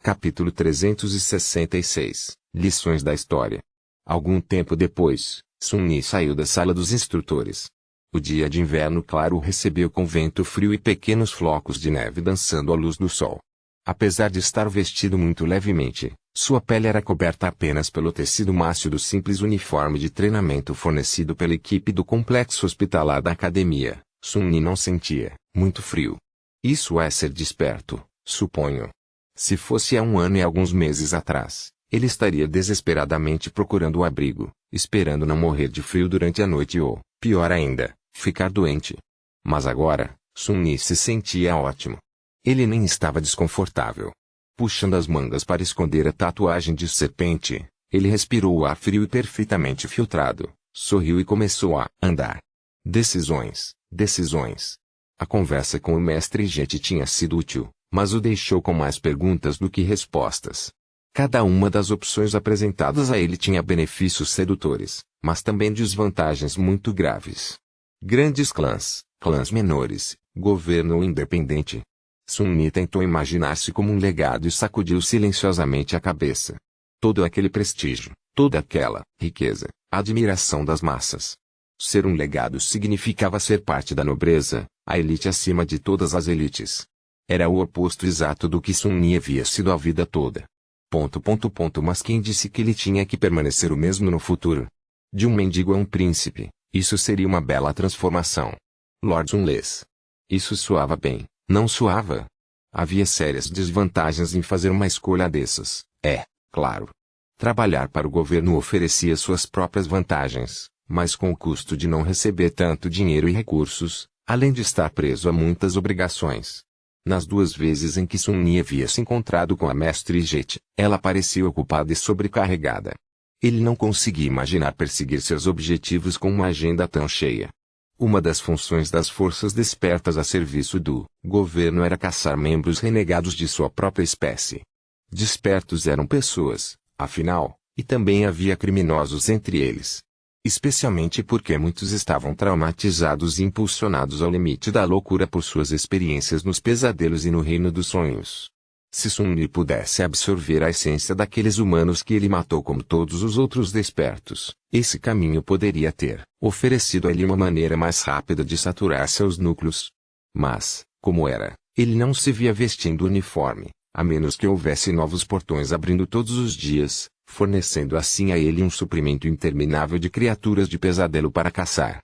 Capítulo 366 Lições da História. Algum tempo depois, Sun-Yi saiu da sala dos instrutores. O dia de inverno claro o recebeu com vento frio e pequenos flocos de neve dançando à luz do sol. Apesar de estar vestido muito levemente, sua pele era coberta apenas pelo tecido macio do simples uniforme de treinamento fornecido pela equipe do complexo hospitalar da academia. Sun-Yi não sentia muito frio. Isso é ser desperto, suponho. Se fosse há um ano e alguns meses atrás, ele estaria desesperadamente procurando o abrigo, esperando não morrer de frio durante a noite ou, pior ainda, ficar doente. Mas agora, Sun-Yi se sentia ótimo. Ele nem estava desconfortável. Puxando as mangas para esconder a tatuagem de serpente, ele respirou o ar frio e perfeitamente filtrado, sorriu e começou a andar. Decisões, decisões. A conversa com o mestre Jet tinha sido útil, mas o deixou com mais perguntas do que respostas. Cada uma das opções apresentadas a ele tinha benefícios sedutores, mas também desvantagens muito graves. Grandes clãs, clãs menores, governo independente. Sun-Yi tentou imaginar-se como um legado e sacudiu silenciosamente a cabeça. Todo aquele prestígio, toda aquela riqueza, admiração das massas. Ser um legado significava ser parte da nobreza, a elite acima de todas as elites. Era o oposto exato do que Sun-Yi havia sido a vida toda. Mas quem disse que ele tinha que permanecer o mesmo no futuro? De um mendigo a um príncipe, isso seria uma bela transformação. Lord Sunless. Isso soava bem, não soava? Havia sérias desvantagens em fazer uma escolha dessas, claro. Trabalhar para o governo oferecia suas próprias vantagens, mas com o custo de não receber tanto dinheiro e recursos, além de estar preso a muitas obrigações. Nas duas vezes em que Sun-Yi havia se encontrado com a mestre Jet, ela parecia ocupada e sobrecarregada. Ele não conseguia imaginar perseguir seus objetivos com uma agenda tão cheia. Uma das funções das forças despertas a serviço do governo era caçar membros renegados de sua própria espécie. Despertos eram pessoas, afinal, e também havia criminosos entre eles. Especialmente porque muitos estavam traumatizados e impulsionados ao limite da loucura por suas experiências nos pesadelos e no reino dos sonhos. Se Sun-Yi pudesse absorver a essência daqueles humanos que ele matou como todos os outros despertos, esse caminho poderia ter oferecido a ele uma maneira mais rápida de saturar seus núcleos. Mas, como era, ele não se via vestindo o uniforme, a menos que houvesse novos portões abrindo todos os dias, fornecendo assim a ele um suprimento interminável de criaturas de pesadelo para caçar.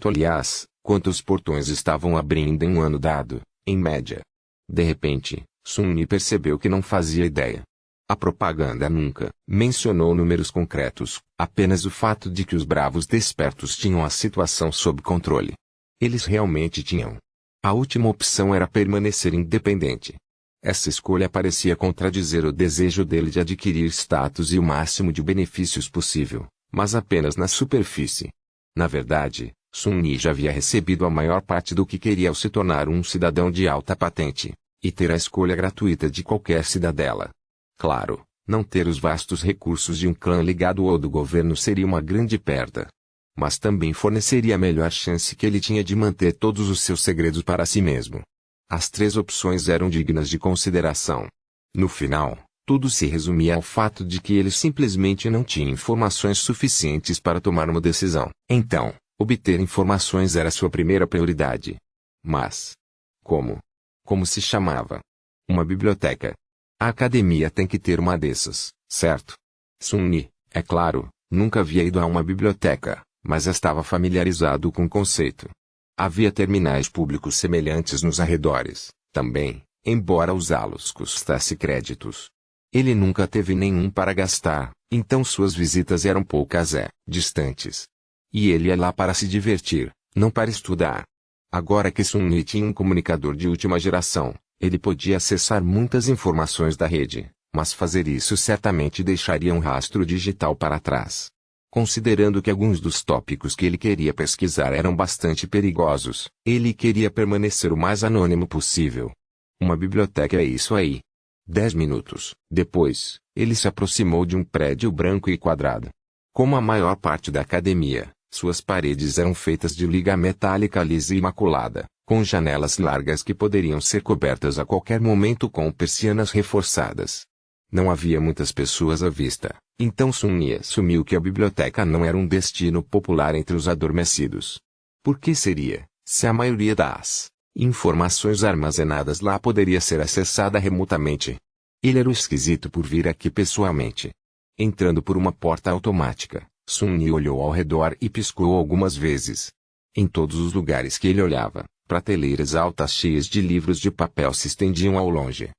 Aliás, quantos portões estavam abrindo em um ano dado, em média? De repente, Sun-Yi percebeu que não fazia ideia. A propaganda nunca mencionou números concretos, apenas o fato de que os bravos despertos tinham a situação sob controle. Eles realmente tinham. A última opção era permanecer independente. Essa escolha parecia contradizer o desejo dele de adquirir status e o máximo de benefícios possível, mas apenas na superfície. Na verdade, Sun-Yi já havia recebido a maior parte do que queria ao se tornar um cidadão de alta patente, e ter a escolha gratuita de qualquer cidadela. Claro, não ter os vastos recursos de um clã ligado ao do governo seria uma grande perda. Mas também forneceria a melhor chance que ele tinha de manter todos os seus segredos para si mesmo. As três opções eram dignas de consideração. No final, tudo se resumia ao fato de que ele simplesmente não tinha informações suficientes para tomar uma decisão. Então, obter informações era sua primeira prioridade. Mas, como? Como se chamava? Uma biblioteca. A academia tem que ter uma dessas, certo? Sun-Yi, é claro, nunca havia ido a uma biblioteca, mas estava familiarizado com o conceito. Havia terminais públicos semelhantes nos arredores, também, embora usá-los custasse créditos. Ele nunca teve nenhum para gastar, então suas visitas eram poucas distantes. E ele ia lá para se divertir, não para estudar. Agora que Sun-Yi tinha um comunicador de última geração, ele podia acessar muitas informações da rede, mas fazer isso certamente deixaria um rastro digital para trás. Considerando que alguns dos tópicos que ele queria pesquisar eram bastante perigosos, ele queria permanecer o mais anônimo possível. Uma biblioteca é isso aí. 10 minutos depois, ele se aproximou de um prédio branco e quadrado. Como a maior parte da academia, suas paredes eram feitas de liga metálica lisa e imaculada, com janelas largas que poderiam ser cobertas a qualquer momento com persianas reforçadas. Não havia muitas pessoas à vista, então Sun Yi assumiu que a biblioteca não era um destino popular entre os adormecidos. Por que seria, se a maioria das informações armazenadas lá poderia ser acessada remotamente? Ele era o esquisito por vir aqui pessoalmente. Entrando por uma porta automática, Sun Yi olhou ao redor e piscou algumas vezes. Em todos os lugares que ele olhava, prateleiras altas cheias de livros de papel se estendiam ao longe.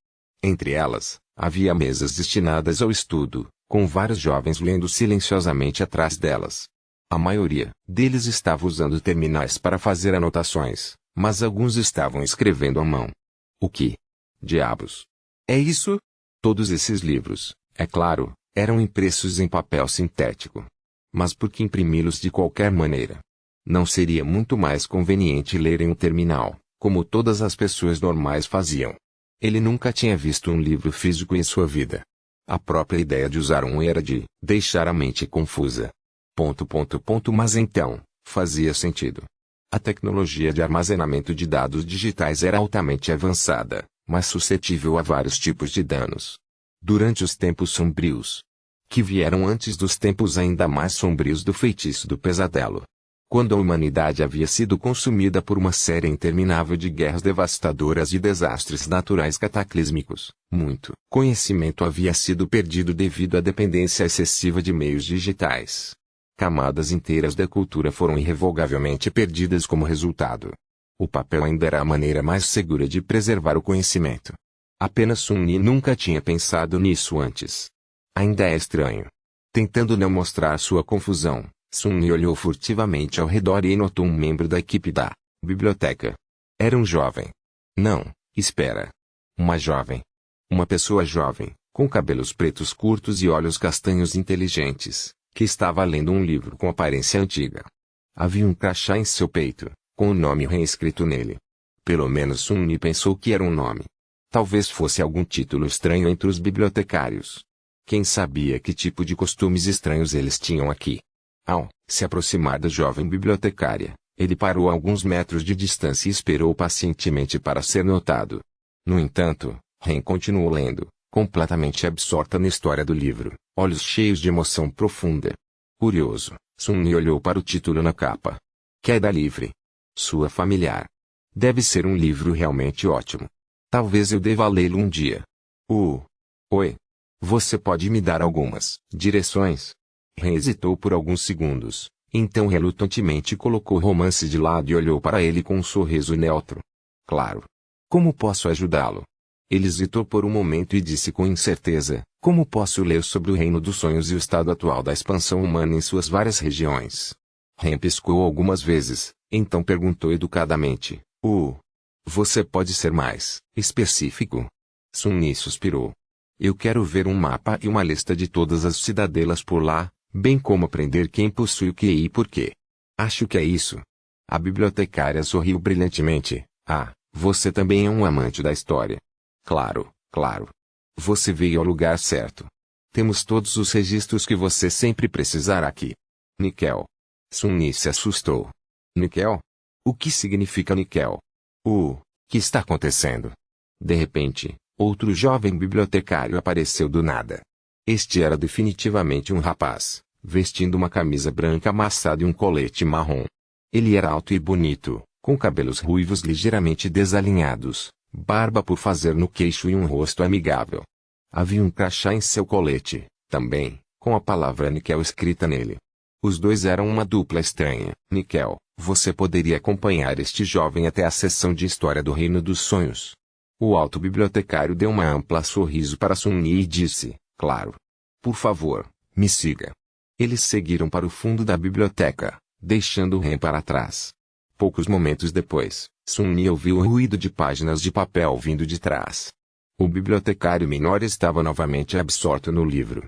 Entre elas, havia mesas destinadas ao estudo, com vários jovens lendo silenciosamente atrás delas. A maioria deles estava usando terminais para fazer anotações, mas alguns estavam escrevendo à mão. O que diabos é isso? Todos esses livros, é claro, eram impressos em papel sintético. Mas por que imprimi-los de qualquer maneira? Não seria muito mais conveniente ler em um terminal, como todas as pessoas normais faziam? Ele nunca tinha visto um livro físico em sua vida. A própria ideia de usar um era de deixar a mente confusa. Mas então, fazia sentido. A tecnologia de armazenamento de dados digitais era altamente avançada, mas suscetível a vários tipos de danos. Durante os tempos sombrios, que vieram antes dos tempos ainda mais sombrios do feitiço do pesadelo, quando a humanidade havia sido consumida por uma série interminável de guerras devastadoras e desastres naturais cataclísmicos, muito conhecimento havia sido perdido devido à dependência excessiva de meios digitais. Camadas inteiras da cultura foram irrevogavelmente perdidas como resultado. O papel ainda era a maneira mais segura de preservar o conhecimento. Apenas Sun Yi nunca tinha pensado nisso antes. Ainda é estranho. Tentando não mostrar sua confusão, Sun Yi olhou furtivamente ao redor e notou um membro da equipe da biblioteca. Era um jovem. Não, espera. Uma jovem. Uma pessoa jovem, com cabelos pretos curtos e olhos castanhos inteligentes, que estava lendo um livro com aparência antiga. Havia um crachá em seu peito, com o nome reescrito nele. Pelo menos Sun Yi pensou que era um nome. Talvez fosse algum título estranho entre os bibliotecários. Quem sabia que tipo de costumes estranhos eles tinham aqui? Ao se aproximar da jovem bibliotecária, ele parou a alguns metros de distância e esperou pacientemente para ser notado. No entanto, Ren continuou lendo, completamente absorta na história do livro, olhos cheios de emoção profunda. Curioso, Sun Yi olhou para o título na capa. Queda livre. Sua familiar. Deve ser um livro realmente ótimo. Talvez eu deva lê-lo um dia. Oi. Você pode me dar algumas direções? Ren hesitou por alguns segundos, então relutantemente colocou o romance de lado e olhou para ele com um sorriso neutro. Claro. Como posso ajudá-lo? Ele hesitou por um momento e disse com incerteza, como posso ler sobre o reino dos sonhos e o estado atual da expansão humana em suas várias regiões? Ren piscou algumas vezes, então perguntou educadamente, você pode ser mais específico? Sun Yi suspirou. Eu quero ver um mapa e uma lista de todas as cidadelas por lá, bem como aprender quem possui o que e por quê. Acho que é isso. A bibliotecária sorriu brilhantemente. Você também é um amante da história. Claro. Você veio ao lugar certo. Temos todos os registros que você sempre precisará aqui. Níquel. Sun Yi se assustou. Níquel? O que significa níquel? Que está acontecendo? De repente, outro jovem bibliotecário apareceu do nada. Este era definitivamente um rapaz, vestindo uma camisa branca amassada e um colete marrom. Ele era alto e bonito, com cabelos ruivos ligeiramente desalinhados, barba por fazer no queixo e um rosto amigável. Havia um crachá em seu colete, também, com a palavra níquel escrita nele. Os dois eram uma dupla estranha. Níquel, você poderia acompanhar este jovem até a seção de História do Reino dos Sonhos? O alto bibliotecário deu uma ampla sorriso para Sun Yi e disse, claro. Por favor, me siga. Eles seguiram para o fundo da biblioteca, deixando Ren para trás. Poucos momentos depois, Sun Yi ouviu o ruído de páginas de papel vindo de trás. O bibliotecário menor estava novamente absorto no livro.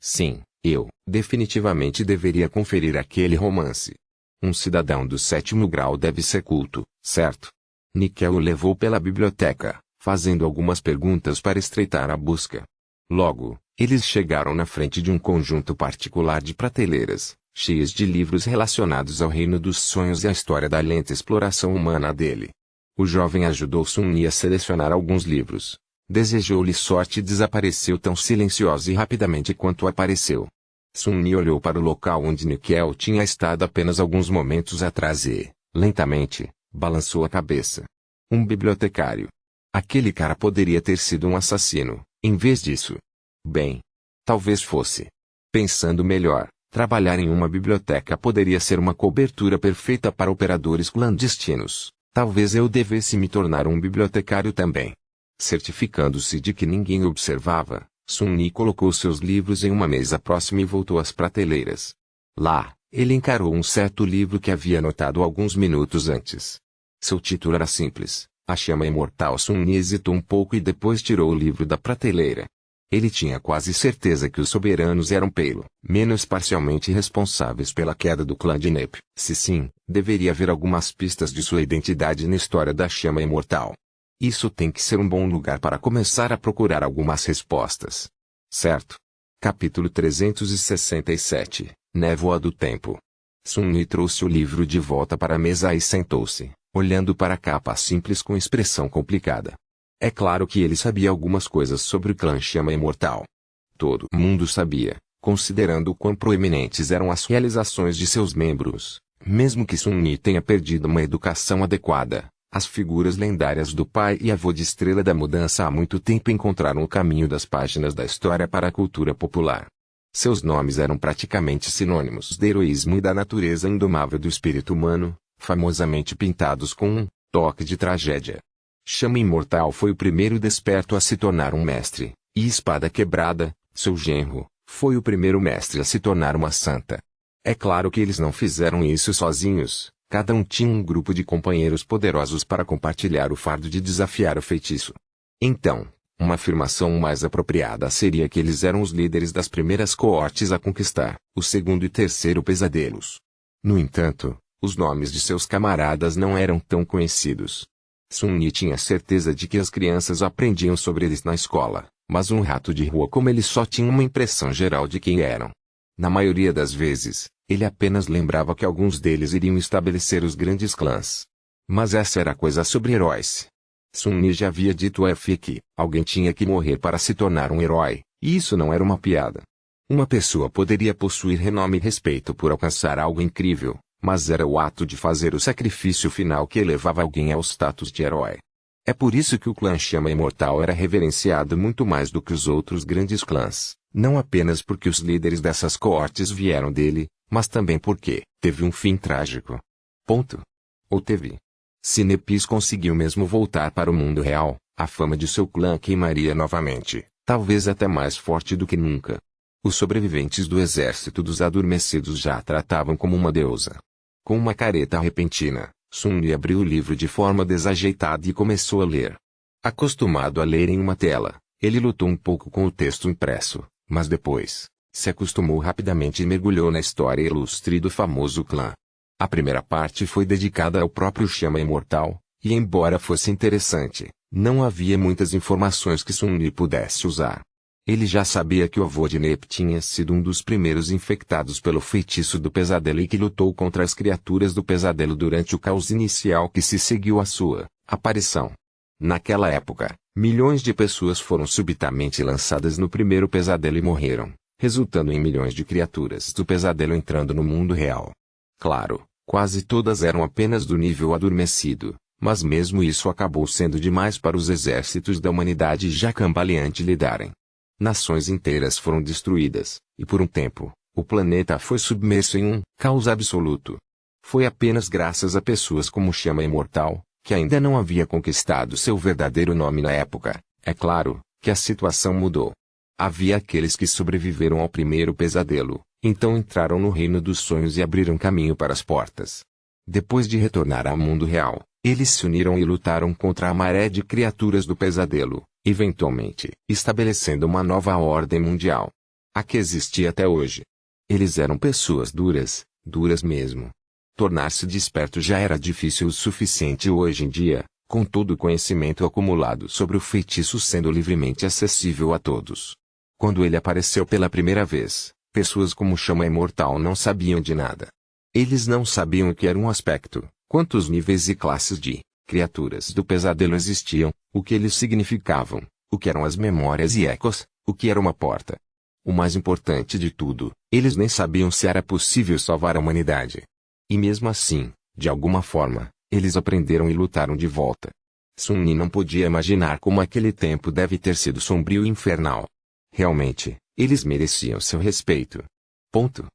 Sim, eu, definitivamente deveria conferir aquele romance. Um cidadão do 7º grau deve ser culto, certo? Níquel o levou pela biblioteca, fazendo algumas perguntas para estreitar a busca. Logo, eles chegaram na frente de um conjunto particular de prateleiras, cheias de livros relacionados ao reino dos sonhos e à história da lenta exploração humana dele. O jovem ajudou Sun-Yi a selecionar alguns livros. Desejou-lhe sorte e desapareceu tão silenciosa e rapidamente quanto apareceu. Sun-Yi olhou para o local onde Nickel tinha estado apenas alguns momentos atrás e, lentamente, balançou a cabeça. Um bibliotecário. Aquele cara poderia ter sido um assassino, em vez disso. Bem, talvez fosse. Pensando melhor, trabalhar em uma biblioteca poderia ser uma cobertura perfeita para operadores clandestinos. Talvez eu devesse me tornar um bibliotecário também. Certificando-se de que ninguém observava, Sun-Yi colocou seus livros em uma mesa próxima e voltou às prateleiras. Lá, ele encarou um certo livro que havia anotado alguns minutos antes. Seu título era simples, A Chama Imortal. Sun-Yi hesitou um pouco e depois tirou o livro da prateleira. Ele tinha quase certeza que os soberanos eram pelo menos parcialmente responsáveis pela queda do clã de Nep. Se sim, deveria haver algumas pistas de sua identidade na história da Chama Imortal. Isso tem que ser um bom lugar para começar a procurar algumas respostas. Certo? Capítulo 367 Névoa do Tempo. Sun-Yi trouxe o livro de volta para a mesa e sentou-se, olhando para a capa simples com expressão complicada. É claro que ele sabia algumas coisas sobre o clã Chama Imortal. Todo mundo sabia, considerando o quão proeminentes eram as realizações de seus membros, mesmo que Sun-Yi tenha perdido uma educação adequada. As figuras lendárias do pai e avô de Estrela da Mudança há muito tempo encontraram o caminho das páginas da história para a cultura popular. Seus nomes eram praticamente sinônimos do heroísmo e da natureza indomável do espírito humano, famosamente pintados com um toque de tragédia. Chama Imortal foi o primeiro desperto a se tornar um mestre, e Espada Quebrada, seu genro, foi o primeiro mestre a se tornar uma santa. É claro que eles não fizeram isso sozinhos, cada um tinha um grupo de companheiros poderosos para compartilhar o fardo de desafiar o feitiço. Então, uma afirmação mais apropriada seria que eles eram os líderes das primeiras coortes a conquistar o segundo e terceiro pesadelos. No entanto, os nomes de seus camaradas não eram tão conhecidos. Sun-Yi tinha certeza de que as crianças aprendiam sobre eles na escola, mas um rato de rua como ele só tinha uma impressão geral de quem eram. Na maioria das vezes, ele apenas lembrava que alguns deles iriam estabelecer os grandes clãs. Mas essa era coisa sobre heróis. Sun-Yi já havia dito a F que alguém tinha que morrer para se tornar um herói, e isso não era uma piada. Uma pessoa poderia possuir renome e respeito por alcançar algo incrível, mas era o ato de fazer o sacrifício final que elevava alguém ao status de herói. É por isso que o clã Chama Imortal era reverenciado muito mais do que os outros grandes clãs, não apenas porque os líderes dessas coortes vieram dele, mas também porque teve um fim trágico. Ponto. Ou teve. Se Nepis conseguiu mesmo voltar para o mundo real, a fama de seu clã queimaria novamente, talvez até mais forte do que nunca. Os sobreviventes do exército dos adormecidos já a tratavam como uma deusa. Com uma careta repentina, Sun-Yi abriu o livro de forma desajeitada e começou a ler. Acostumado a ler em uma tela, ele lutou um pouco com o texto impresso, mas depois, se acostumou rapidamente e mergulhou na história ilustre do famoso clã. A primeira parte foi dedicada ao próprio Chama Imortal, e embora fosse interessante, não havia muitas informações que Sun-Yi pudesse usar. Ele já sabia que o avô de Nep tinha sido um dos primeiros infectados pelo feitiço do pesadelo e que lutou contra as criaturas do pesadelo durante o caos inicial que se seguiu à sua aparição. Naquela época, milhões de pessoas foram subitamente lançadas no primeiro pesadelo e morreram, resultando em milhões de criaturas do pesadelo entrando no mundo real. Claro, quase todas eram apenas do nível adormecido, mas mesmo isso acabou sendo demais para os exércitos da humanidade já cambaleante lidarem. Nações inteiras foram destruídas, e por um tempo, o planeta foi submerso em um caos absoluto. Foi apenas graças a pessoas como Chama Imortal, que ainda não havia conquistado seu verdadeiro nome na época, é claro, que a situação mudou. Havia aqueles que sobreviveram ao primeiro pesadelo, então entraram no reino dos sonhos e abriram caminho para as portas. Depois de retornar ao mundo real, eles se uniram e lutaram contra a maré de criaturas do pesadelo, eventualmente estabelecendo uma nova ordem mundial. A que existia até hoje. Eles eram pessoas duras, duras mesmo. Tornar-se desperto já era difícil o suficiente hoje em dia, com todo o conhecimento acumulado sobre o feitiço sendo livremente acessível a todos. Quando ele apareceu pela primeira vez, pessoas como Chama Imortal não sabiam de nada. Eles não sabiam o que era um aspecto, quantos níveis e classes de Criaturas do pesadelo existiam, o que eles significavam, o que eram as memórias e ecos, o que era uma porta. O mais importante de tudo, eles nem sabiam se era possível salvar a humanidade. E mesmo assim, de alguma forma, eles aprenderam e lutaram de volta. Sun-Ni não podia imaginar como aquele tempo deve ter sido sombrio e infernal. Realmente, eles mereciam seu respeito. Ponto.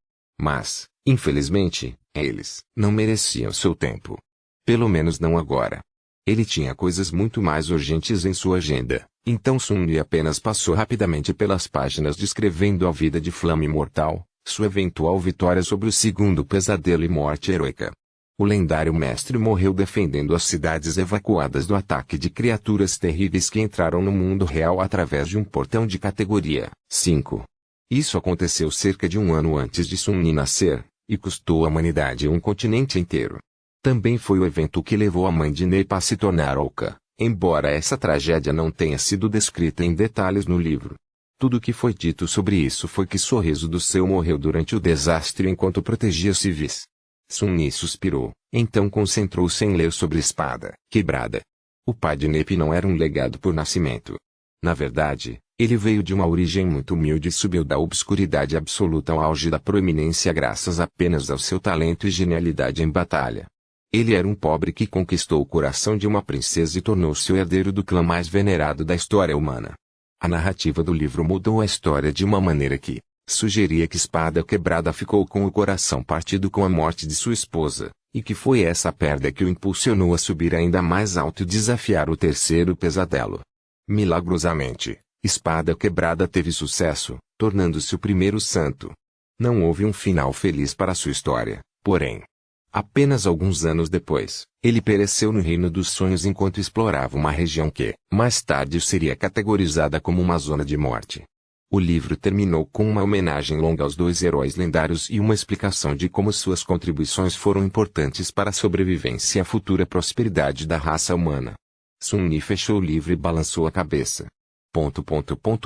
Mas, infelizmente, eles não mereciam seu tempo. Pelo menos não agora. Ele tinha coisas muito mais urgentes em sua agenda, então Sun-Ni apenas passou rapidamente pelas páginas descrevendo a vida de Flama Imortal, sua eventual vitória sobre o segundo pesadelo e morte heroica. O lendário mestre morreu defendendo as cidades evacuadas do ataque de criaturas terríveis que entraram no mundo real através de um portão de categoria 5. Isso aconteceu cerca de um ano antes de Sun-Ni nascer, e custou à humanidade um continente inteiro. Também foi o evento que levou a mãe de Nepa a se tornar Oka, embora essa tragédia não tenha sido descrita em detalhes no livro. Tudo o que foi dito sobre isso foi que Sorriso do Céu morreu durante o desastre enquanto protegia civis. Sun-Ni suspirou, então concentrou-se em ler sobre Espada Quebrada. O pai de Nepe não era um legado por nascimento. Na verdade, ele veio de uma origem muito humilde e subiu da obscuridade absoluta ao auge da proeminência graças apenas ao seu talento e genialidade em batalha. Ele era um pobre que conquistou o coração de uma princesa e tornou-se o herdeiro do clã mais venerado da história humana. A narrativa do livro mudou a história de uma maneira que sugeria que Espada Quebrada ficou com o coração partido com a morte de sua esposa, e que foi essa perda que o impulsionou a subir ainda mais alto e desafiar o terceiro pesadelo. Milagrosamente, Espada Quebrada teve sucesso, tornando-se o primeiro santo. Não houve um final feliz para sua história, porém. Apenas alguns anos depois, ele pereceu no Reino dos Sonhos enquanto explorava uma região que, mais tarde seria categorizada como uma zona de morte. O livro terminou com uma homenagem longa aos dois heróis lendários e uma explicação de como suas contribuições foram importantes para a sobrevivência e a futura prosperidade da raça humana. Sun-Ni fechou o livro e balançou a cabeça.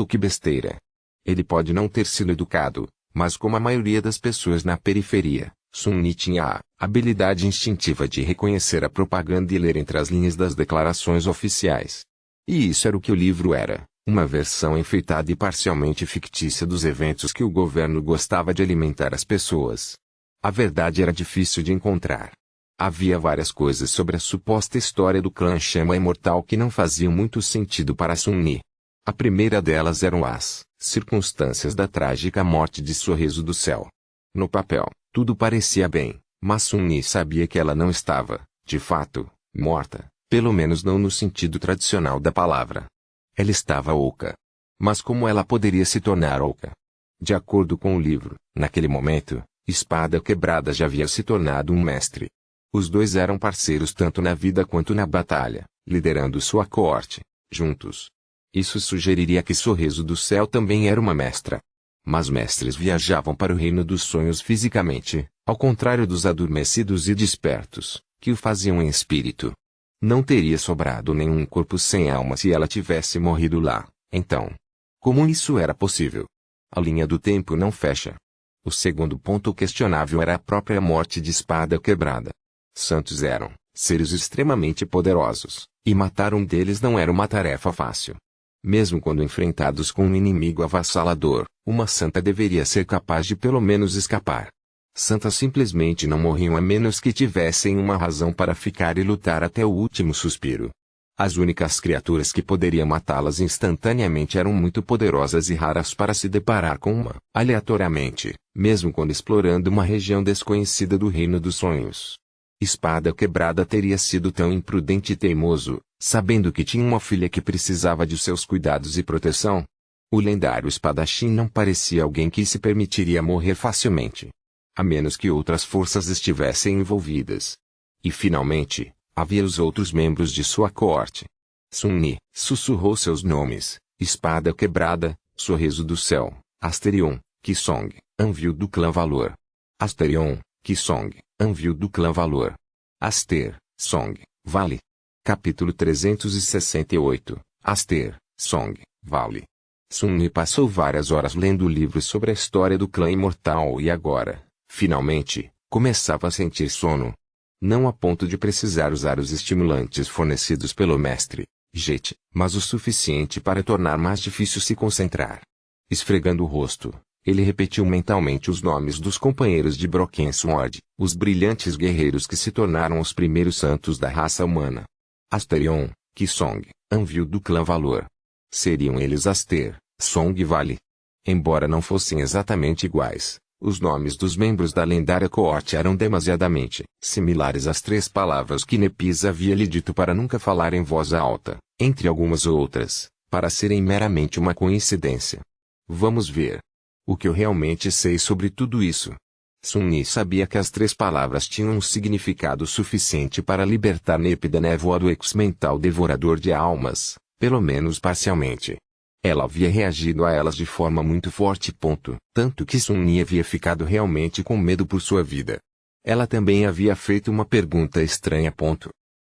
Que besteira. Ele pode não ter sido educado, mas como a maioria das pessoas na periferia, Sun-Ni tinha a habilidade instintiva de reconhecer a propaganda e ler entre as linhas das declarações oficiais. E isso era o que o livro era, uma versão enfeitada e parcialmente fictícia dos eventos que o governo gostava de alimentar as pessoas. A verdade era difícil de encontrar. Havia várias coisas sobre a suposta história do clã Chama Imortal que não faziam muito sentido para Sun-Ni. A primeira delas eram as circunstâncias da trágica morte de Sorriso do Céu. No papel, tudo parecia bem, mas Sun-Ni sabia que ela não estava, de fato, morta, pelo menos não no sentido tradicional da palavra. Ela estava oca. Mas como ela poderia se tornar oca? De acordo com o livro, naquele momento, Espada Quebrada já havia se tornado um mestre. Os dois eram parceiros tanto na vida quanto na batalha, liderando sua coorte, juntos. Isso sugeriria que Sorriso do Céu também era uma mestra. Mas mestres viajavam para o Reino dos Sonhos fisicamente, ao contrário dos adormecidos e despertos, que o faziam em espírito. Não teria sobrado nenhum corpo sem alma se ela tivesse morrido lá, então. Como isso era possível? A linha do tempo não fecha. O segundo ponto questionável era a própria morte de Espada Quebrada. Santos eram seres extremamente poderosos, e matar um deles não era uma tarefa fácil. Mesmo quando enfrentados com um inimigo avassalador, uma santa deveria ser capaz de pelo menos escapar. Santas simplesmente não morriam a menos que tivessem uma razão para ficar e lutar até o último suspiro. As únicas criaturas que poderiam matá-las instantaneamente eram muito poderosas e raras para se deparar com uma, aleatoriamente, mesmo quando explorando uma região desconhecida do Reino dos Sonhos. Espada Quebrada teria sido tão imprudente e teimoso, sabendo que tinha uma filha que precisava de seus cuidados e proteção. O lendário espadachim não parecia alguém que se permitiria morrer facilmente. A menos que outras forças estivessem envolvidas. E finalmente, havia os outros membros de sua coorte. Sun-Ni sussurrou seus nomes: Espada Quebrada, Sorriso do Céu, Asterion, Kisong, Anvil do Clã Valor. Asterion, Kisong, Anvil do Clã Valor. Aster, Song, Vale. Capítulo 368, Aster, Song, Vale. Sun-Ni passou várias horas lendo livros sobre a história do clã imortal e agora, finalmente, começava a sentir sono. Não a ponto de precisar usar os estimulantes fornecidos pelo mestre, Jet, mas o suficiente para tornar mais difícil se concentrar. Esfregando o rosto, ele repetiu mentalmente os nomes dos companheiros de Brockensword, os brilhantes guerreiros que se tornaram os primeiros santos da raça humana. Asterion, Kisong, Anvil do clã Valor. Seriam eles Aster, Song e Vale. Embora não fossem exatamente iguais, os nomes dos membros da lendária coorte eram demasiadamente similares às 3 palavras que Nepis havia lhe dito para nunca falar em voz alta, entre algumas outras, para serem meramente uma coincidência. Vamos ver. O que eu realmente sei sobre tudo isso? Sun-Ni sabia que as 3 palavras tinham um significado suficiente para libertar Nep da névoa do ex-mental devorador de almas, pelo menos parcialmente. Ela havia reagido a elas de forma muito forte. Tanto que Sun-Ni havia ficado realmente com medo por sua vida. Ela também havia feito uma pergunta estranha.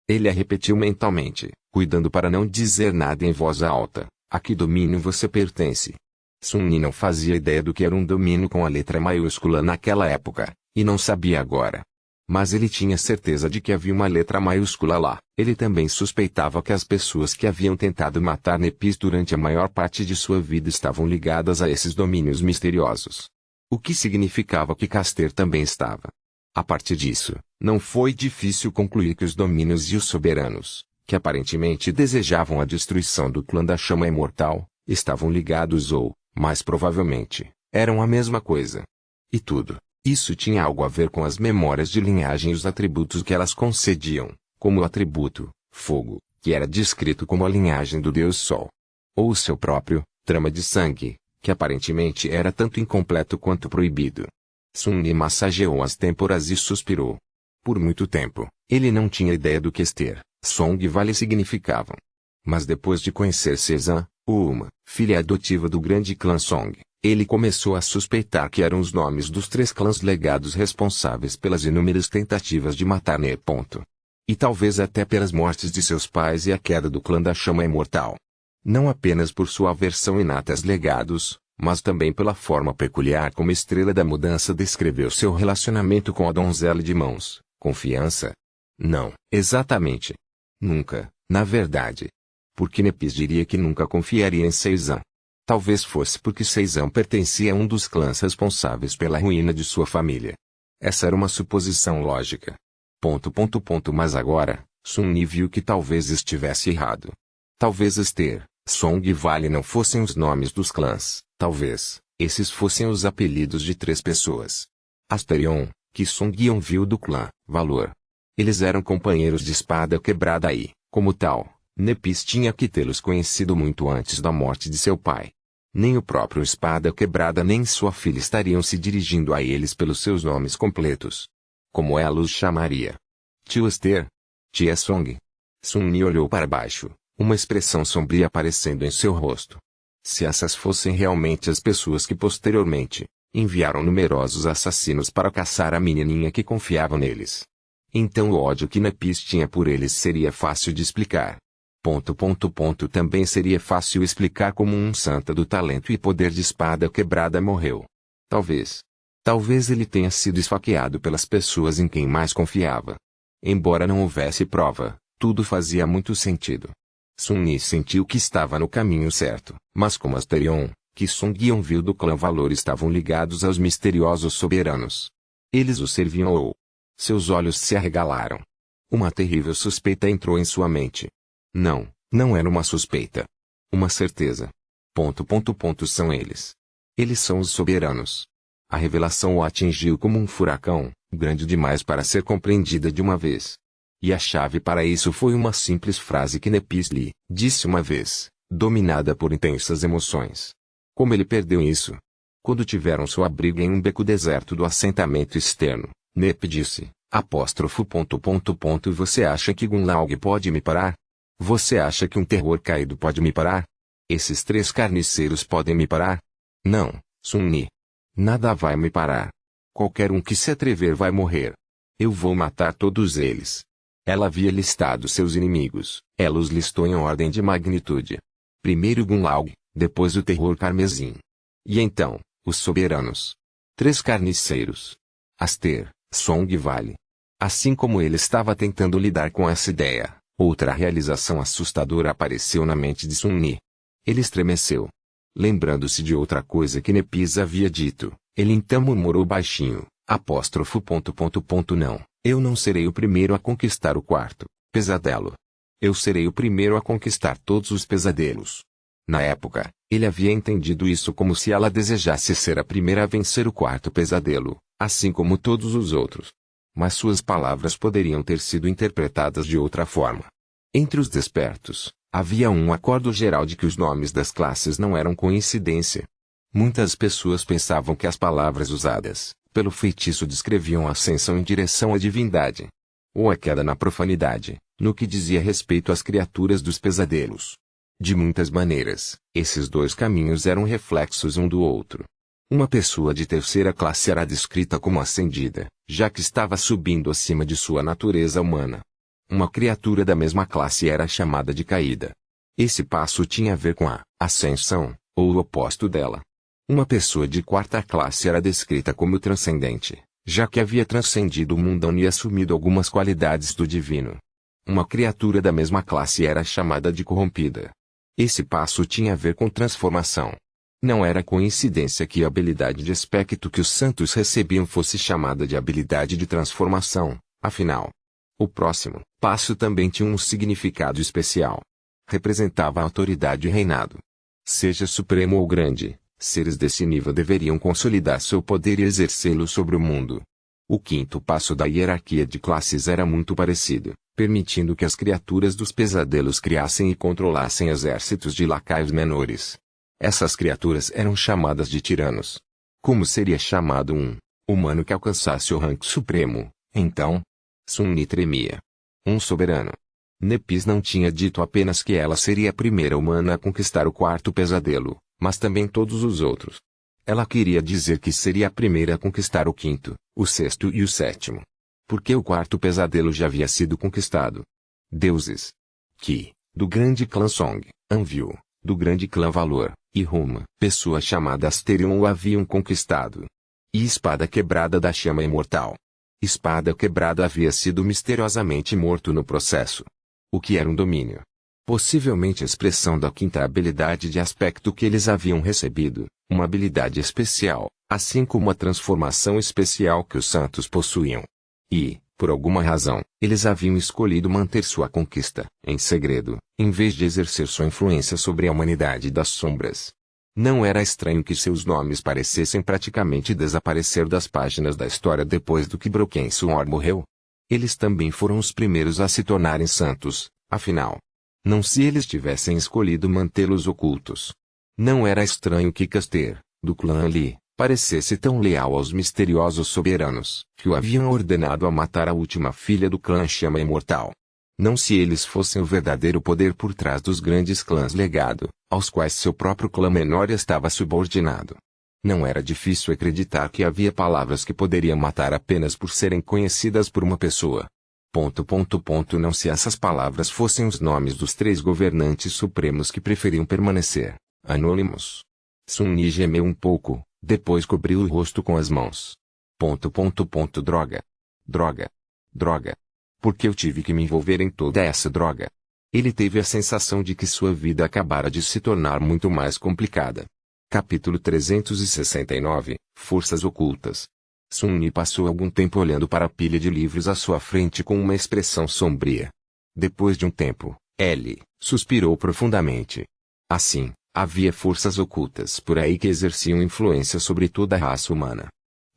Ele a repetiu mentalmente, cuidando para não dizer nada em voz alta. A que domínio você pertence? Sun-Ni não fazia ideia do que era um domínio com a letra maiúscula naquela época, e não sabia agora. Mas ele tinha certeza de que havia uma letra maiúscula lá. Ele também suspeitava que as pessoas que haviam tentado matar Nepis durante a maior parte de sua vida estavam ligadas a esses domínios misteriosos. O que significava que Caster também estava. A partir disso, não foi difícil concluir que os domínios e os soberanos, que aparentemente desejavam a destruição do clã da chama imortal, estavam ligados ou, mais provavelmente, eram a mesma coisa. E tudo isso tinha algo a ver com as memórias de linhagem e os atributos que elas concediam, como o atributo, fogo, que era descrito como a linhagem do deus Sol. Ou o seu próprio, trama de sangue, que aparentemente era tanto incompleto quanto proibido. Sun-Ni massageou as têmporas e suspirou. Por muito tempo, ele não tinha ideia do que Ester, Song e Vale significavam. Mas depois de conhecer Sezan, uma filha adotiva do grande clã Song, ele começou a suspeitar que eram os nomes dos 3 clãs legados responsáveis pelas inúmeras tentativas de matar Ne. E talvez até pelas mortes de seus pais e a queda do clã da chama imortal. Não apenas por sua aversão inata aos legados, mas também pela forma peculiar como a Estrela da Mudança descreveu seu relacionamento com a donzela de mãos, confiança. Não, exatamente. Nunca, na verdade. Porque Nepis diria que nunca confiaria em Seizan. Talvez fosse porque Seizan pertencia a um dos clãs responsáveis pela ruína de sua família. Essa era uma suposição lógica. Mas agora, Sun-Ni viu que talvez estivesse errado. Talvez Ester, Song e Vale não fossem os nomes dos clãs, talvez, esses fossem os apelidos de 3 pessoas. Asterion, Kisong e Anvil do clã Valor. Eles eram companheiros de espada quebrada e, como tal, Nepis tinha que tê-los conhecido muito antes da morte de seu pai. Nem o próprio Espada Quebrada nem sua filha estariam se dirigindo a eles pelos seus nomes completos. Como ela os chamaria? Tio Ester? Tia Song? Sun-Ni olhou para baixo, uma expressão sombria aparecendo em seu rosto. Se essas fossem realmente as pessoas que posteriormente enviaram numerosos assassinos para caçar a menininha que confiavam neles, então o ódio que Nepis tinha por eles seria fácil de explicar. Também seria fácil explicar como um santa do talento e poder de Espada Quebrada morreu. Talvez ele tenha sido esfaqueado pelas pessoas em quem mais confiava. Embora não houvesse prova, tudo fazia muito sentido. Sun-Ni sentiu que estava no caminho certo, mas como Asterion, Kisong e Anvil do clã Valor estavam ligados aos misteriosos soberanos. Eles o serviam ou... Seus olhos se arregalaram. Uma terrível suspeita entrou em sua mente. Não era uma suspeita. Uma certeza. São eles. Eles são os soberanos. A revelação o atingiu como um furacão, grande demais para ser compreendida de uma vez. E a chave para isso foi uma simples frase que Nepis lhe disse uma vez, dominada por intensas emoções. Como ele perdeu isso? Quando tiveram sua briga em um beco deserto do assentamento externo, Nep disse, Você acha que Gunlaug pode me parar? Você acha que um terror caído pode me parar? Esses 3 carniceiros podem me parar? Não, Sun-Ni. Nada vai me parar. Qualquer um que se atrever vai morrer. Eu vou matar todos eles. Ela havia listado seus inimigos. Ela os listou em ordem de magnitude. Primeiro Gunlaug, depois o terror carmesim. E então, os soberanos. 3 carniceiros. Aster, Song e Vale. Assim como ele estava tentando lidar com essa ideia, outra realização assustadora apareceu na mente de Sun Ni. Ele estremeceu. Lembrando-se de outra coisa que Nepis havia dito, ele então murmurou baixinho, não, eu não serei o primeiro a conquistar o quarto pesadelo. Eu serei o primeiro a conquistar todos os pesadelos. Na época, ele havia entendido isso como se ela desejasse ser a primeira a vencer o quarto pesadelo, assim como todos os outros. Mas suas palavras poderiam ter sido interpretadas de outra forma. Entre os despertos, havia um acordo geral de que os nomes das classes não eram coincidência. Muitas pessoas pensavam que as palavras usadas pelo feitiço descreviam a ascensão em direção à divindade, ou a queda na profanidade, no que dizia respeito às criaturas dos pesadelos. De muitas maneiras, esses dois caminhos eram reflexos um do outro. Uma pessoa de terceira classe era descrita como ascendida, já que estava subindo acima de sua natureza humana. Uma criatura da mesma classe era chamada de caída. Esse passo tinha a ver com a ascensão, ou o oposto dela. Uma pessoa de quarta classe era descrita como transcendente, já que havia transcendido o mundano e assumido algumas qualidades do divino. Uma criatura da mesma classe era chamada de corrompida. Esse passo tinha a ver com transformação. Não era coincidência que a habilidade de aspecto que os santos recebiam fosse chamada de habilidade de transformação, afinal. O próximo passo também tinha um significado especial. Representava a autoridade e reinado. Seja supremo ou grande, seres desse nível deveriam consolidar seu poder e exercê-lo sobre o mundo. O quinto passo da hierarquia de classes era muito parecido, permitindo que as criaturas dos pesadelos criassem e controlassem exércitos de lacaios menores. Essas criaturas eram chamadas de tiranos. Como seria chamado um humano que alcançasse o rank supremo, então? Sun Ni tremia. Um soberano. Nepis não tinha dito apenas que ela seria a primeira humana a conquistar o quarto pesadelo, mas também todos os outros. Ela queria dizer que seria a primeira a conquistar o quinto, o sexto e o sétimo. Porque o quarto pesadelo já havia sido conquistado. Deuses. Ki, do grande clã Song, Anvil, do grande clã Valor, e Ruma, pessoa chamada Asterion o haviam conquistado. E Espada Quebrada da Chama Imortal. Espada Quebrada havia sido misteriosamente morto no processo. O que era um domínio? Possivelmente a expressão da quinta habilidade de aspecto que eles haviam recebido, uma habilidade especial, assim como a transformação especial que os santos possuíam. E, por alguma razão, eles haviam escolhido manter sua conquista em segredo, em vez de exercer sua influência sobre a humanidade das sombras. Não era estranho que seus nomes parecessem praticamente desaparecer das páginas da história depois do que Broken Sword morreu. Eles também foram os primeiros a se tornarem santos, afinal. Não se eles tivessem escolhido mantê-los ocultos. Não era estranho que Caster, do clã Li, parecesse tão leal aos misteriosos soberanos, que o haviam ordenado a matar a última filha do clã Chama Imortal. Não se eles fossem o verdadeiro poder por trás dos grandes clãs legado, aos quais seu próprio clã menor estava subordinado. Não era difícil acreditar que havia palavras que poderiam matar apenas por serem conhecidas por uma pessoa. Não se essas palavras fossem os nomes dos 3 governantes supremos que preferiam permanecer anônimos. Sun Ni gemeu um pouco, depois cobriu o rosto com as mãos. Droga. Droga. Droga. Por que eu tive que me envolver em toda essa droga? Ele teve a sensação de que sua vida acabara de se tornar muito mais complicada. Capítulo 369, Forças Ocultas. Sun Ni passou algum tempo olhando para a pilha de livros à sua frente com uma expressão sombria. Depois de um tempo, ele suspirou profundamente. Assim, havia forças ocultas por aí que exerciam influência sobre toda a raça humana.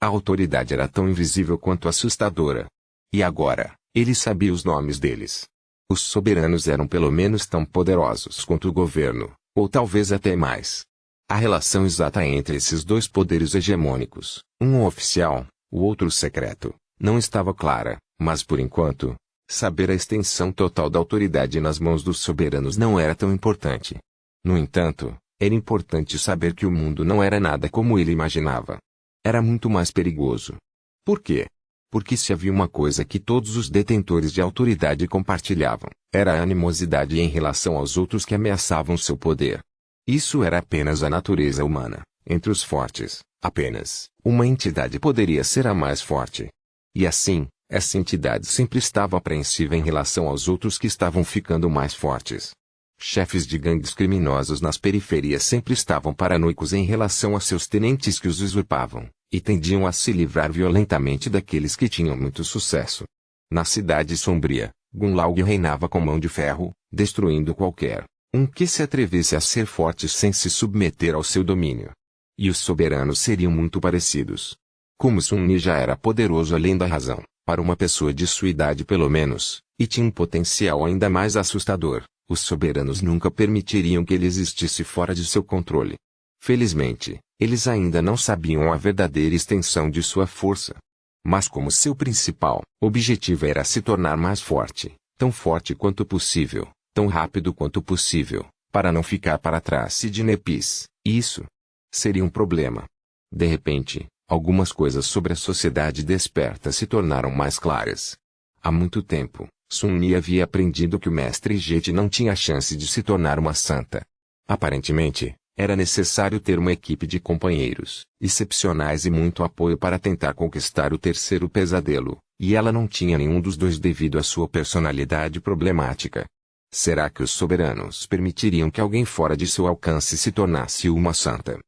A autoridade era tão invisível quanto assustadora. E agora, ele sabia os nomes deles. Os soberanos eram pelo menos tão poderosos quanto o governo, ou talvez até mais. A relação exata entre esses dois poderes hegemônicos, um oficial, o outro secreto, não estava clara, mas por enquanto, saber a extensão total da autoridade nas mãos dos soberanos não era tão importante. No entanto, era importante saber que o mundo não era nada como ele imaginava. Era muito mais perigoso. Por quê? Porque se havia uma coisa que todos os detentores de autoridade compartilhavam, era a animosidade em relação aos outros que ameaçavam seu poder. Isso era apenas a natureza humana. Entre os fortes, apenas uma entidade poderia ser a mais forte. E assim, Essa entidade sempre estava apreensiva em relação aos outros que estavam ficando mais fortes. Chefes de gangues criminosas nas periferias sempre estavam paranoicos em relação a seus tenentes que os usurpavam, e tendiam a se livrar violentamente daqueles que tinham muito sucesso. Na Cidade Sombria, Gunlaug reinava com mão de ferro, destruindo qualquer um que se atrevesse a ser forte sem se submeter ao seu domínio. E os soberanos seriam muito parecidos. Como Sun Ni já era poderoso além da razão, para uma pessoa de sua idade pelo menos, e tinha um potencial ainda mais assustador, os soberanos nunca permitiriam que ele existisse fora de seu controle. Felizmente, eles ainda não sabiam a verdadeira extensão de sua força. Mas como seu principal objetivo era se tornar mais forte, tão forte quanto possível, tão rápido quanto possível, para não ficar para trás de Nepis, isso seria um problema. De repente, algumas coisas sobre a sociedade desperta se tornaram mais claras. Há muito tempo, Sun Ni havia aprendido que o mestre Jet não tinha chance de se tornar uma santa. Aparentemente, era necessário ter uma equipe de companheiros excepcionais e muito apoio para tentar conquistar o terceiro pesadelo, e ela não tinha nenhum dos dois devido à sua personalidade problemática. Será que os soberanos permitiriam que alguém fora de seu alcance se tornasse uma santa?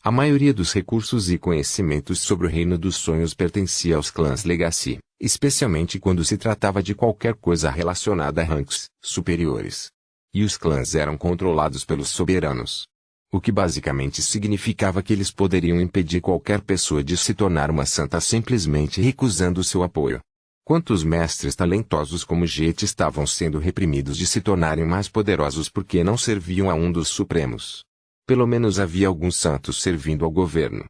A maioria dos recursos e conhecimentos sobre o Reino dos Sonhos pertencia aos clãs Legacy, especialmente quando se tratava de qualquer coisa relacionada a ranks superiores. E os clãs eram controlados pelos soberanos. O que basicamente significava que eles poderiam impedir qualquer pessoa de se tornar uma santa simplesmente recusando seu apoio. Quantos mestres talentosos como Jet estavam sendo reprimidos de se tornarem mais poderosos porque não serviam a um dos supremos? Pelo menos havia alguns santos servindo ao governo.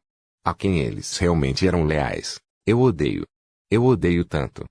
A quem eles realmente eram leais. Eu odeio. Eu odeio tanto.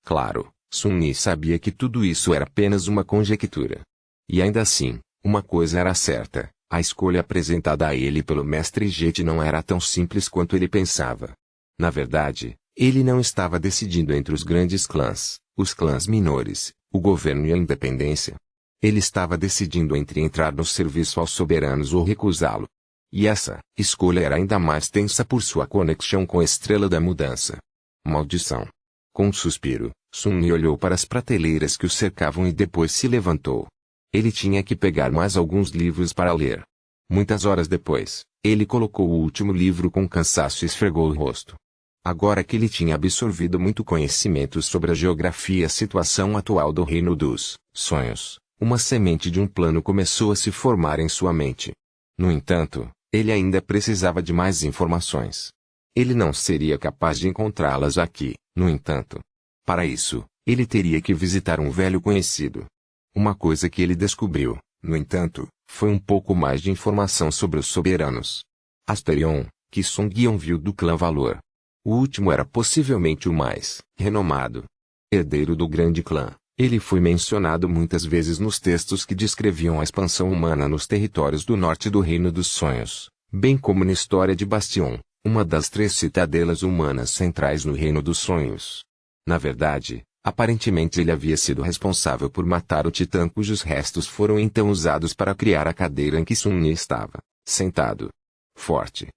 Claro, Sun Ni sabia que tudo isso era apenas uma conjectura. E ainda assim, uma coisa era certa. A escolha apresentada a ele pelo mestre Jet não era tão simples quanto ele pensava. Na verdade, ele não estava decidindo entre os grandes clãs, os clãs menores, o governo e a independência. Ele estava decidindo entre entrar no serviço aos soberanos ou recusá-lo. E essa escolha era ainda mais tensa por sua conexão com a Estrela da Mudança. Maldição! Com um suspiro, Sun Ni olhou para as prateleiras que o cercavam e depois se levantou. Ele tinha que pegar mais alguns livros para ler. Muitas horas depois, ele colocou o último livro com cansaço e esfregou o rosto. Agora que ele tinha absorvido muito conhecimento sobre a geografia e a situação atual do Reino dos Sonhos, uma semente de um plano começou a se formar em sua mente. No entanto, ele ainda precisava de mais informações. Ele não seria capaz de encontrá-las aqui, no entanto. Para isso, ele teria que visitar um velho conhecido. Uma coisa que ele descobriu, no entanto, foi um pouco mais de informação sobre os soberanos. Asterion, que Song Yeon viu do clã Valor. O último era possivelmente o mais renomado herdeiro do grande clã. Ele foi mencionado muitas vezes nos textos que descreviam a expansão humana nos territórios do norte do Reino dos Sonhos, bem como na história de Bastion, uma das 3 citadelas humanas centrais no Reino dos Sonhos. Na verdade, aparentemente ele havia sido responsável por matar o titã cujos restos foram então usados para criar a cadeira em que Sun Ni estava sentado. Forte.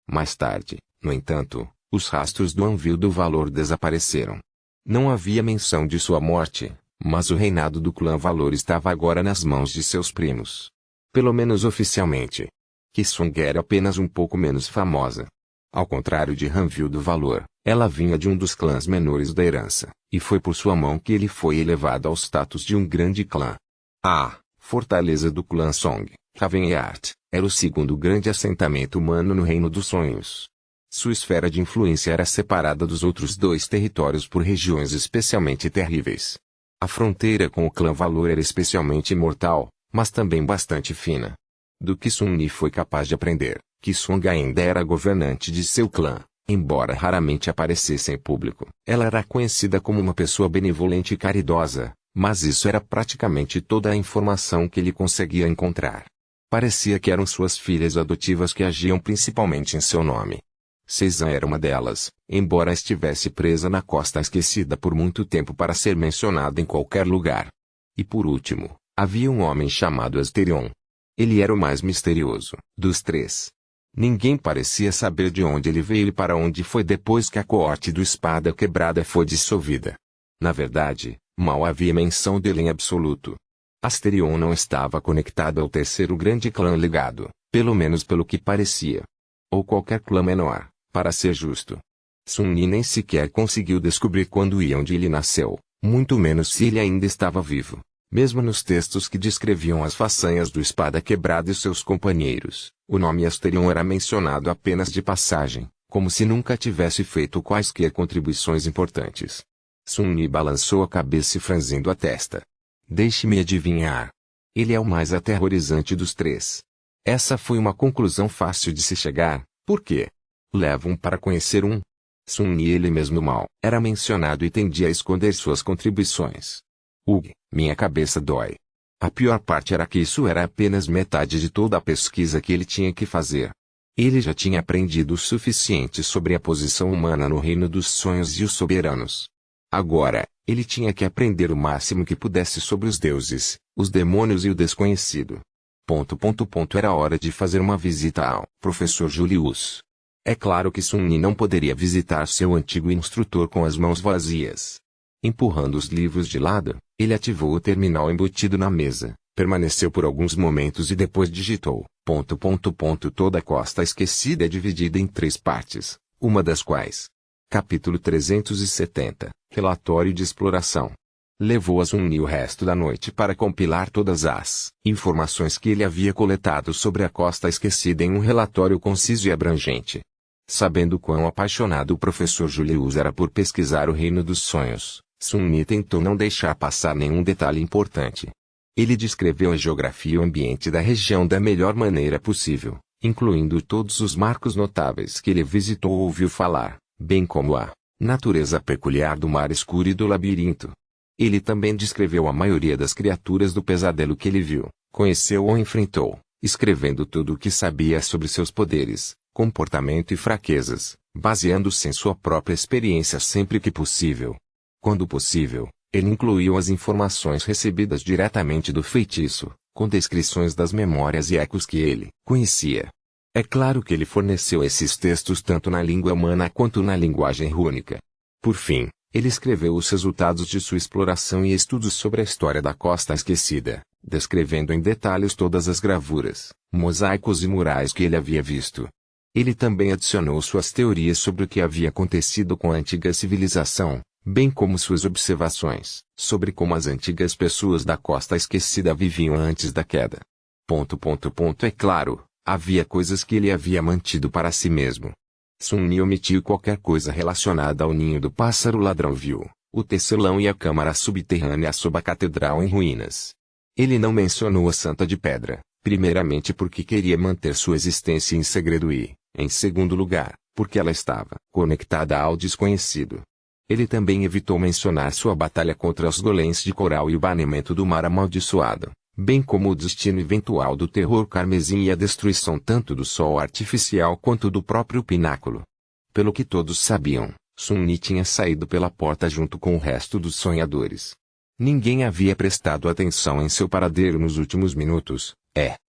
Mais tarde, no entanto, os rastros do anvil do Valor desapareceram. Não havia menção de sua morte, mas o reinado do clã Valor estava agora nas mãos de seus primos. Pelo menos oficialmente. Kisung era apenas um pouco menos famosa. Ao contrário de Ranvil do Valor, ela vinha de um dos clãs menores da herança, e foi por sua mão que ele foi elevado ao status de um grande clã. A fortaleza do clã Song, Ravenyard, era o segundo grande assentamento humano no Reino dos Sonhos. Sua esfera de influência era separada dos outros 2 territórios por regiões especialmente terríveis. A fronteira com o clã Valor era especialmente mortal, mas também bastante fina. Do que Sun Ni foi capaz de aprender, Kisung ainda era governante de seu clã, embora raramente aparecesse em público. Ela era conhecida como uma pessoa benevolente e caridosa, mas isso era praticamente toda a informação que ele conseguia encontrar. Parecia que eram suas filhas adotivas que agiam principalmente em seu nome. Seizan era uma delas, embora estivesse presa na Costa Esquecida por muito tempo para ser mencionada em qualquer lugar. E por último, havia um homem chamado Asterion. Ele era o mais misterioso dos 3. Ninguém parecia saber de onde ele veio e para onde foi depois que a coorte do Espada Quebrada foi dissolvida. Na verdade, mal havia menção dele em absoluto. Asterion não estava conectado ao terceiro grande clã legado, pelo menos pelo que parecia. Ou qualquer clã menor, para ser justo. Sun-Ni nem sequer conseguiu descobrir quando e onde ele nasceu, muito menos se ele ainda estava vivo. Mesmo nos textos que descreviam as façanhas do Espada Quebrada e seus companheiros, o nome Asterion era mencionado apenas de passagem, como se nunca tivesse feito quaisquer contribuições importantes. Sun-Ni balançou a cabeça e franzindo a testa. Deixe-me adivinhar. Ele é o mais aterrorizante dos três. Essa foi uma conclusão fácil de se chegar, por quê? Levam para conhecer um. Sun-Ni ele mesmo mal era mencionado e tendia a esconder suas contribuições. Minha cabeça dói. A pior parte era que isso era apenas metade de toda a pesquisa que ele tinha que fazer. Ele já tinha aprendido o suficiente sobre a posição humana no reino dos sonhos e os soberanos. Agora, ele tinha que aprender o máximo que pudesse sobre os deuses, os demônios e o desconhecido. Era hora de fazer uma visita ao professor Julius. É claro que Sun-Ni não poderia visitar seu antigo instrutor com as mãos vazias. Empurrando os livros de lado, ele ativou o terminal embutido na mesa, permaneceu por alguns momentos e depois digitou. Toda a Costa Esquecida é dividida em 3 partes, uma das quais. Capítulo 370, Relatório de Exploração. Levou a Sun-Ni o resto da noite para compilar todas as informações que ele havia coletado sobre a Costa Esquecida em um relatório conciso e abrangente. Sabendo quão apaixonado o professor Julius era por pesquisar o Reino dos Sonhos, Sun-Ni tentou não deixar passar nenhum detalhe importante. Ele descreveu a geografia e o ambiente da região da melhor maneira possível, incluindo todos os marcos notáveis que ele visitou ou ouviu falar, bem como a natureza peculiar do mar escuro e do labirinto. Ele também descreveu a maioria das criaturas do pesadelo que ele viu, conheceu ou enfrentou, escrevendo tudo o que sabia sobre seus poderes, comportamento e fraquezas, baseando-se em sua própria experiência sempre que possível. Quando possível, ele incluiu as informações recebidas diretamente do feitiço, com descrições das memórias e ecos que ele conhecia. É claro que ele forneceu esses textos tanto na língua humana quanto na linguagem rúnica. Por fim, ele escreveu os resultados de sua exploração e estudos sobre a história da Costa Esquecida, descrevendo em detalhes todas as gravuras, mosaicos e murais que ele havia visto. Ele também adicionou suas teorias sobre o que havia acontecido com a antiga civilização, bem como suas observações sobre como as antigas pessoas da Costa Esquecida viviam antes da queda. É claro, havia coisas que ele havia mantido para si mesmo. Sun-Ni omitiu qualquer coisa relacionada ao ninho do pássaro ladrão vil, o tecelão e a câmara subterrânea sob a catedral em ruínas. Ele não mencionou a Santa de Pedra, primeiramente porque queria manter sua existência em segredo e, em segundo lugar, porque ela estava conectada ao desconhecido. Ele também evitou mencionar sua batalha contra os golems de coral e o banimento do mar amaldiçoado, bem como o destino eventual do terror carmesim e a destruição tanto do sol artificial quanto do próprio pináculo. Pelo que todos sabiam, Sun-Ni tinha saído pela porta junto com o resto dos sonhadores. Ninguém havia prestado atenção em seu paradeiro nos últimos minutos,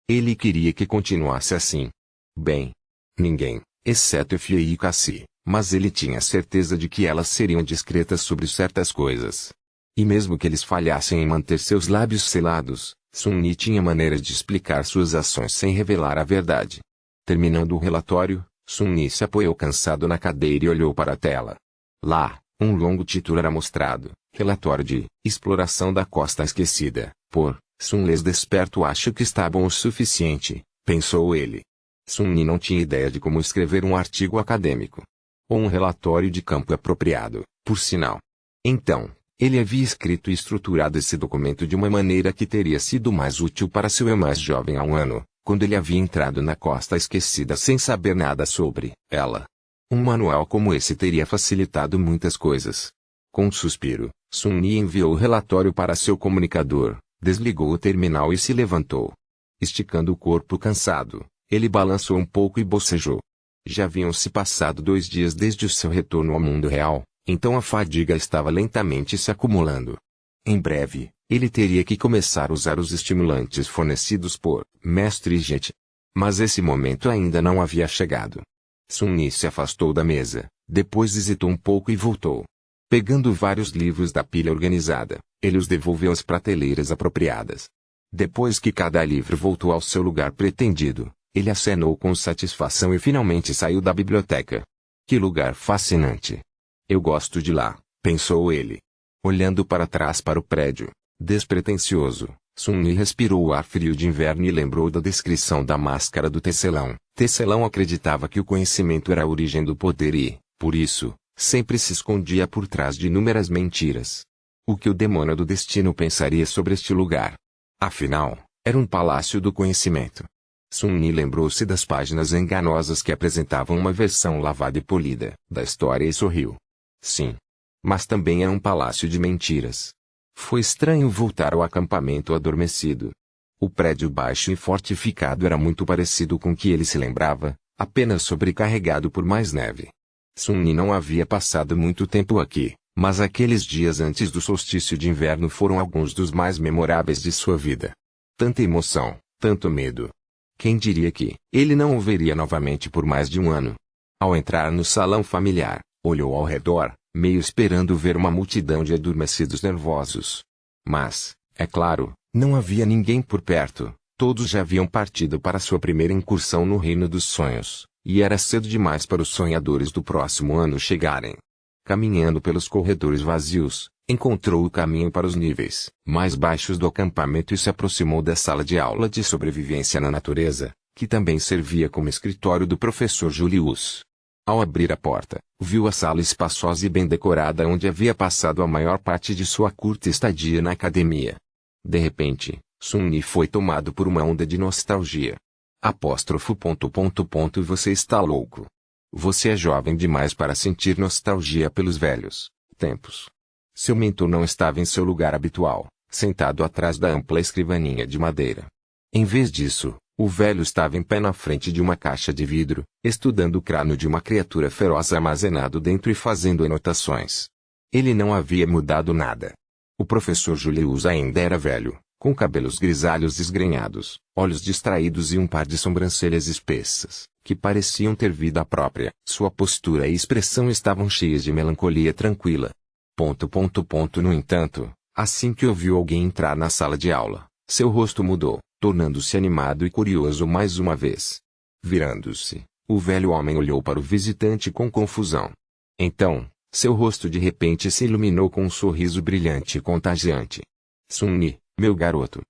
ele queria que continuasse assim. Bem, ninguém, exceto Effie e Cassie, mas ele tinha certeza de que elas seriam discretas sobre certas coisas. E mesmo que eles falhassem em manter seus lábios selados, Sun-Ni tinha maneiras de explicar suas ações sem revelar a verdade. Terminando o relatório, Sun-Ni se apoiou cansado na cadeira e olhou para a tela. Lá, um longo título era mostrado, Relatório de Exploração da Costa Esquecida, por Sun-Les Desperto. Acho que está bom o suficiente, pensou ele. Sun-Ni não tinha ideia de como escrever um artigo acadêmico. Ou um relatório de campo apropriado, por sinal. Então, ele havia escrito e estruturado esse documento de uma maneira que teria sido mais útil para seu eu mais jovem há um ano, quando ele havia entrado na Costa Esquecida sem saber nada sobre ela. Um manual como esse teria facilitado muitas coisas. Com um suspiro, Sun-Ni enviou o relatório para seu comunicador, desligou o terminal e se levantou. Esticando o corpo cansado, ele balançou um pouco e bocejou. Já haviam se passado 2 dias desde o seu retorno ao mundo real, então a fadiga estava lentamente se acumulando. Em breve, ele teria que começar a usar os estimulantes fornecidos por Mestre Jet. Mas esse momento ainda não havia chegado. Sun-Ni se afastou da mesa, depois hesitou um pouco e voltou. Pegando vários livros da pilha organizada, ele os devolveu às prateleiras apropriadas. Depois que cada livro voltou ao seu lugar pretendido, ele acenou com satisfação e finalmente saiu da biblioteca. Que lugar fascinante! Eu gosto de lá, pensou ele. Olhando para trás para o prédio, despretensioso, Sun-Yi respirou o ar frio de inverno e lembrou da descrição da máscara do tecelão. Tecelão acreditava que o conhecimento era a origem do poder e, por isso, sempre se escondia por trás de inúmeras mentiras. O que o demônio do destino pensaria sobre este lugar? Afinal, era um palácio do conhecimento. Sun-Yi lembrou-se das páginas enganosas que apresentavam uma versão lavada e polida da história e sorriu. Sim. Mas também era um palácio de mentiras. Foi estranho voltar ao acampamento adormecido. O prédio baixo e fortificado era muito parecido com o que ele se lembrava, apenas sobrecarregado por mais neve. Sun-Yi não havia passado muito tempo aqui, mas aqueles dias antes do solstício de inverno foram alguns dos mais memoráveis de sua vida. Tanta emoção, tanto medo. Quem diria que ele não o veria novamente por mais de um ano? Ao entrar no salão familiar, olhou ao redor, meio esperando ver uma multidão de adormecidos nervosos. Mas, é claro, não havia ninguém por perto. Todos já haviam partido para sua primeira incursão no reino dos sonhos, e era cedo demais para os sonhadores do próximo ano chegarem. Caminhando pelos corredores vazios, encontrou o caminho para os níveis mais baixos do acampamento e se aproximou da sala de aula de sobrevivência na natureza, que também servia como escritório do professor Julius. Ao abrir a porta, viu a sala espaçosa e bem decorada onde havia passado a maior parte de sua curta estadia na academia. De repente, Sun-Yi foi tomado por uma onda de nostalgia. Apóstrofo. Você está louco. Você é jovem demais para sentir nostalgia pelos velhos tempos. Seu mentor não estava em seu lugar habitual, sentado atrás da ampla escrivaninha de madeira. Em vez disso, o velho estava em pé na frente de uma caixa de vidro, estudando o crânio de uma criatura feroz armazenado dentro e fazendo anotações. Ele não havia mudado nada. O professor Julius ainda era velho, com cabelos grisalhos desgrenhados, olhos distraídos e um par de sobrancelhas espessas, que pareciam ter vida própria. Sua postura e expressão estavam cheias de melancolia tranquila. No entanto, assim que ouviu alguém entrar na sala de aula, seu rosto mudou, tornando-se animado e curioso mais uma vez. Virando-se, o velho homem olhou para o visitante com confusão. Então, seu rosto de repente se iluminou com um sorriso brilhante e contagiante. Sun-Yi, meu garoto,